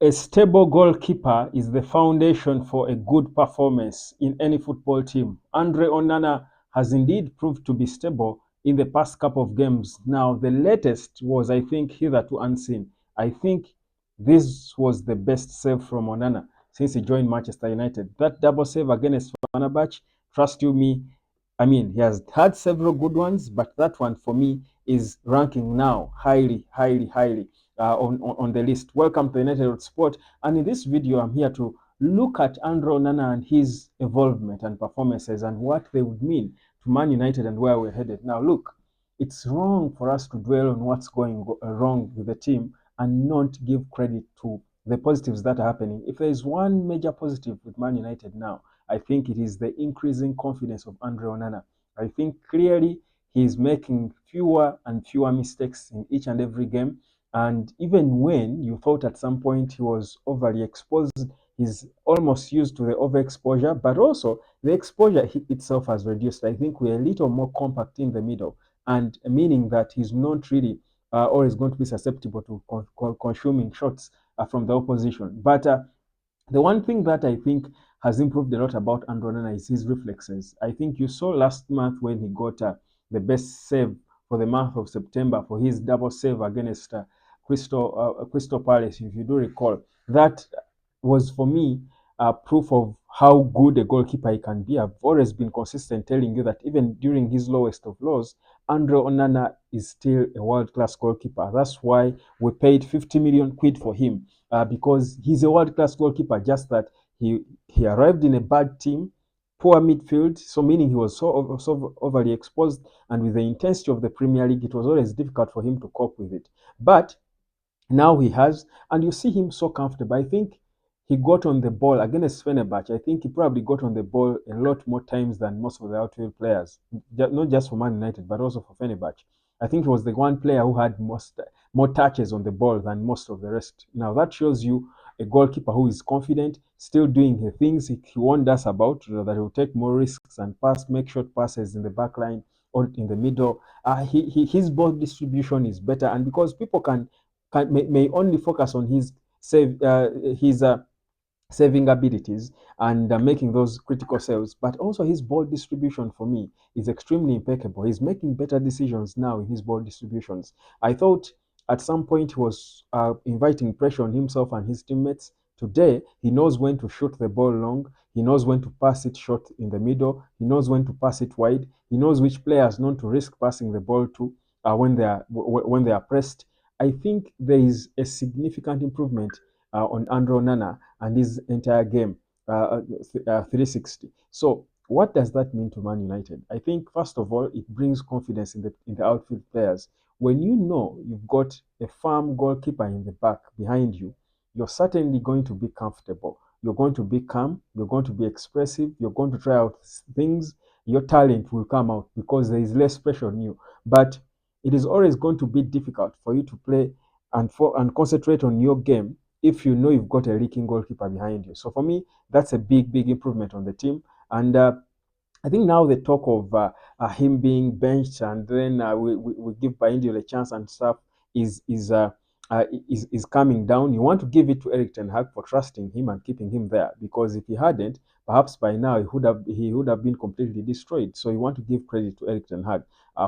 A stable goalkeeper is the foundation for a good performance in any football team. Andre Onana has indeed proved to be stable in the past couple of games. Now, the latest was, I think, hitherto unseen. I think this was the best save from Onana since he joined Manchester United. That double save against Fenerbahce, trust you me, I mean, he has had several good ones, but that one for me is ranking now highly, highly, highly on the list. Welcome to United Road Sport, and in this video, I'm here to look at Andre Onana and his involvement and performances and what they would mean to Man United and where we're headed. Now, look, it's wrong for us to dwell on what's going wrong with the team and not give credit to the positives that are happening. If there is one major positive with Man United now, I think it is the increasing confidence of Andre Onana. I think clearly he is making fewer and fewer mistakes in each and every game. And even when you thought at some point he was overly exposed, he's almost used to the overexposure, but also the exposure itself has reduced. I think we're a little more compact in the middle, and meaning that he's not really always going to be susceptible to consuming shots from the opposition. But the one thing that I think has improved a lot about Andronana is his reflexes. I think you saw last month when he got the best save for the month of September for his double save against Crystal Palace, if you do recall. That was for me proof of how good a goalkeeper he can be. I've always been consistent telling you that even during his lowest of lows, Andre Onana is still a world-class goalkeeper. That's why we paid 50 million quid for him because he's a world-class goalkeeper. Just that he arrived in a bad team, poor midfield, so meaning he was so overly exposed, and with the intensity of the Premier League, it was always difficult for him to cope with it. But now he has, and you see him so comfortable. I think he got on the ball against Fenerbahce. I think he probably got on the ball a lot more times than most of the outfield players, not just for Man United, but also for Fenerbahce. I think he was the one player who had more touches on the ball than most of the rest. Now that shows you a goalkeeper who is confident, still doing the things he warned us about, that he will take more risks and make short passes in the back line or in the middle. His ball distribution is better, and because people may only focus on his saving abilities and making those critical saves, but also his ball distribution for me is extremely impeccable. He's making better decisions now in his ball distributions. I thought at some point he was inviting pressure on himself and his teammates. Today, he knows when to shoot the ball long. He knows when to pass it short in the middle. He knows when to pass it wide. He knows which players not to risk passing the ball to when they are pressed. I think there is a significant improvement on Andre Onana and his entire game, 360. So, what does that mean to Man United? I think first of all, it brings confidence in the outfield players. When you know you've got a firm goalkeeper in the back behind you, you're certainly going to be comfortable. You're going to be calm. You're going to be expressive. You're going to try out things. Your talent will come out because there is less pressure on you. But it is always going to be difficult for you to play and concentrate on your game if you know you've got a leaking goalkeeper behind you. So for me, that's a big, big improvement on the team. And I think now the talk of him being benched and then we give Baindio a chance and stuff is is uh, is coming down. You want to give it to Eric Ten Hag for trusting him and keeping him there, because if he hadn't, perhaps by now he would have been completely destroyed. So you want to give credit to Eric Ten Hag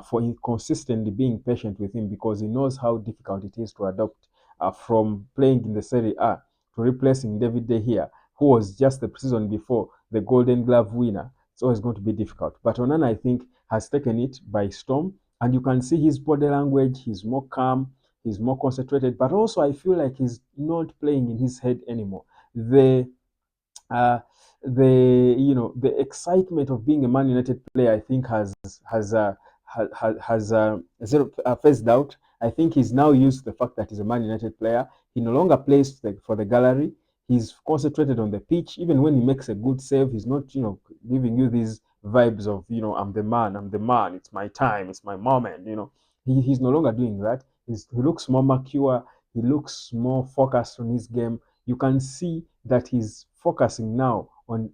for consistently being patient with him, because he knows how difficult it is to adopt from playing in the Serie A to replacing David De Gea, who was just the season before the Golden Glove winner. It's always going to be difficult. But Onana, I think, has taken it by storm. And you can see his body language. He's more calm. He's more concentrated. But also, I feel like he's not playing in his head anymore. Uh, the excitement of being a Man United player, I think, has phased out. I think he's now used to the fact that he's a Man United player. He no longer plays for the gallery. He's concentrated on the pitch. Even when he makes a good save, he's not, giving you these vibes of, I'm the man, it's my time, it's my moment. He's no longer doing that. He looks more mature. He looks more focused on his game. You can see that he's focusing now on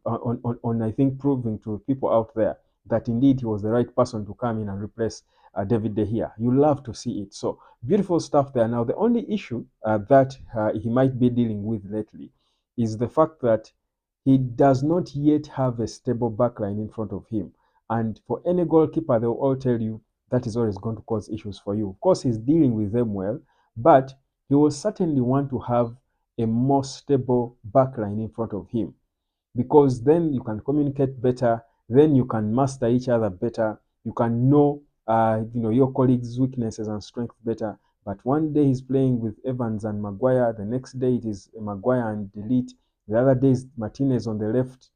I think, proving to people out there that indeed he was the right person to come in and replace David De Gea. You love to see it. So beautiful stuff there. Now the only issue that he might be dealing with lately is the fact that he does not yet have a stable backline in front of him. And for any goalkeeper, they'll all tell you that is always going to cause issues for you. Of course, he's dealing with them well, but he will certainly want to have a more stable backline in front of him, because then you can communicate better, then you can master each other better, you can know your colleagues' weaknesses and strengths better. But one day he's playing with Evans and Maguire, the next day it is Maguire and Delete, the other day is Martinez on the left,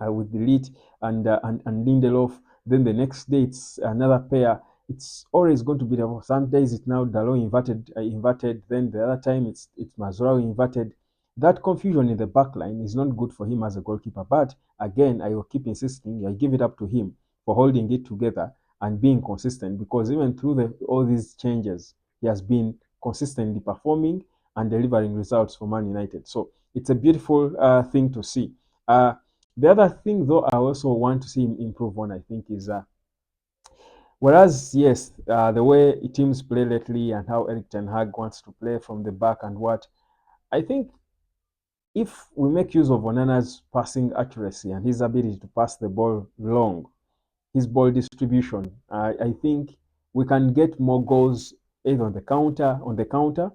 with Delete and Lindelof. Then the next day it's another pair. It's always going to be the some days it's now Dalot inverted. Then the other time it's Mazraoui inverted. That confusion in the back line is not good for him as a goalkeeper. But again, I will keep insisting. I give it up to him for holding it together and being consistent, because even through all these changes, he has been consistently performing and delivering results for Man United. So it's a beautiful thing to see. The other thing, though, I also want to see him improve on, I think, is whereas, yes, the way teams play lately and how Eric Ten Hag wants to play from the back and what, I think if we make use of Onana's passing accuracy and his ability to pass the ball long, his ball distribution, I think we can get more goals either on the counter,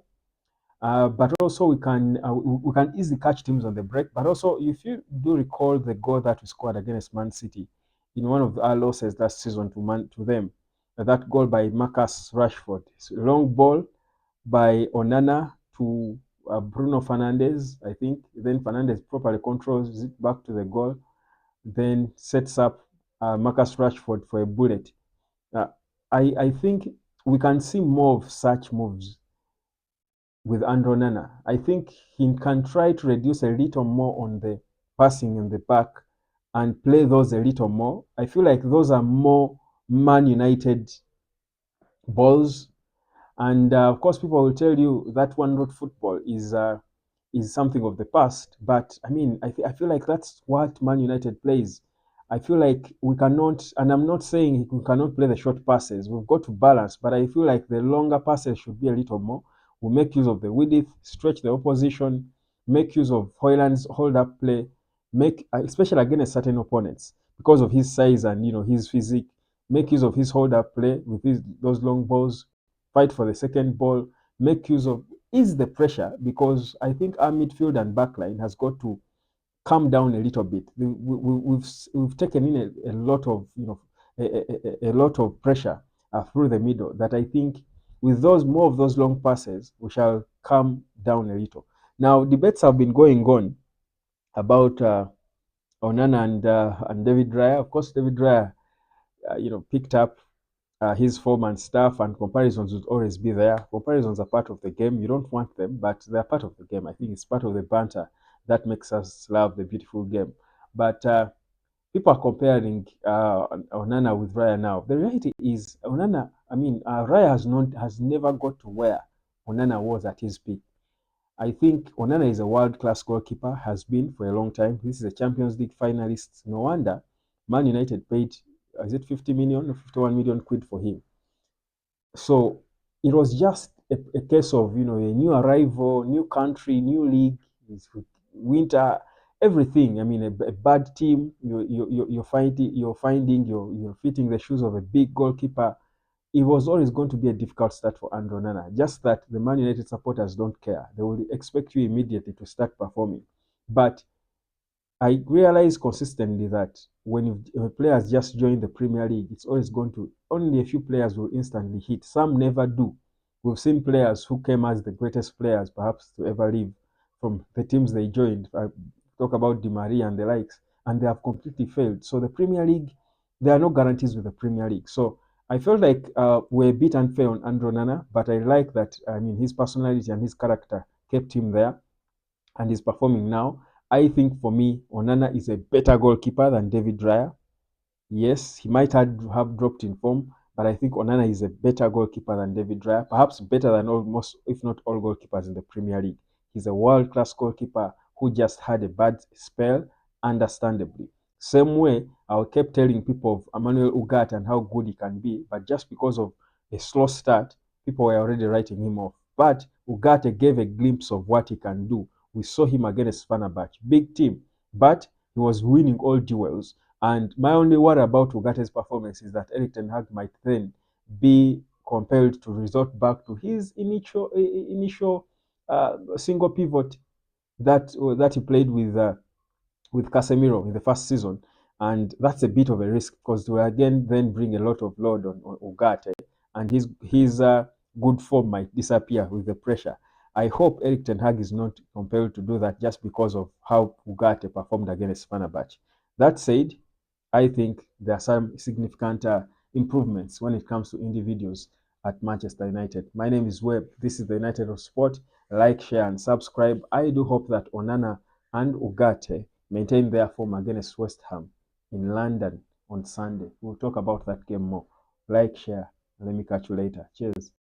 but also we can easily catch teams on the break. But also, if you do recall the goal that we scored against Man City in one of our losses last season to them, that goal by Marcus Rashford, it's a long ball by Onana to Bruno Fernandes, I think. Then Fernandes properly controls it back to the goal, then sets up Marcus Rashford for a bullet. Uh, I think we can see more of such moves with Andrew Onana. I think he can try to reduce a little more on the passing in the back and play those a little more. I feel like those are more Man United balls, and of course, people will tell you that one road football is something of the past. But I mean, I feel like that's what Man United plays. I feel like we cannot, and I'm not saying we cannot play the short passes. We've got to balance, but I feel like the longer passes should be a little more. We make use of the width, stretch the opposition, make use of Hoyland's hold-up play, make especially against certain opponents because of his size and his physique. Make use of his hold-up play with those long balls, fight for the second ball, make use of ease the pressure, because I think our midfield and backline has got to calm down a little bit. We've taken in a lot of a lot of pressure through the middle, that I think with those more of those long passes we shall calm down a little. Now debates have been going on about Onana and David Raya. Of course, David Raya picked up his form and stuff, and comparisons would always be there. Comparisons are part of the game. You don't want them, but they're part of the game. I think it's part of the banter that makes us love the beautiful game. But people are comparing Onana with Raya now. The reality is, Raya has never got to where Onana was at his peak. I think Onana is a world-class goalkeeper, has been for a long time. This is a Champions League finalist. No wonder Man United paid, is it 50 million or 51 million quid for him? So it was just a case of, a new arrival, new country, new league, winter, everything. I mean, a bad team, you're fitting the shoes of a big goalkeeper. It was always going to be a difficult start for Andrew Onana. Just that the Man United supporters don't care. They will expect you immediately to start performing. But I realize consistently that when players just join the Premier League, it's always going to, only a few players will instantly hit. Some never do. We've seen players who came as the greatest players perhaps to ever live from the teams they joined. I talk about Di Maria and the likes, and they have completely failed. So the Premier League, there are no guarantees with the Premier League. So I felt like we're a bit unfair on Andrew Nana, but I like that. I mean, his personality and his character kept him there, and he's performing now. I think for me, Onana is a better goalkeeper than David Raya. Yes, he might have dropped in form, but I think Onana is a better goalkeeper than David Raya, perhaps better than almost, if not all, goalkeepers in the Premier League. He's a world-class goalkeeper who just had a bad spell, understandably. Same way, I kept telling people of Emmanuel Ugarte and how good he can be, but just because of a slow start, people were already writing him off. But Ugarte gave a glimpse of what he can do. We saw him against Fenerbahce, big team, but he was winning all duels. And my only worry about Ugarte's performance is that Erik Ten Hag might then be compelled to resort back to his initial single pivot that he played with Casemiro in the first season, and that's a bit of a risk because to again then bring a lot of load on Ugarte, and his good form might disappear with the pressure. I hope Erik Ten Hag is not compelled to do that just because of how Ugarte performed against Fenerbahce. That said, I think there are some significant improvements when it comes to individuals at Manchester United. My name is Webb. This is the United of Sport. Like, share, and subscribe. I do hope that Onana and Ugarte maintain their form against West Ham in London on Sunday. We'll talk about that game more. Like, share, and let me catch you later. Cheers.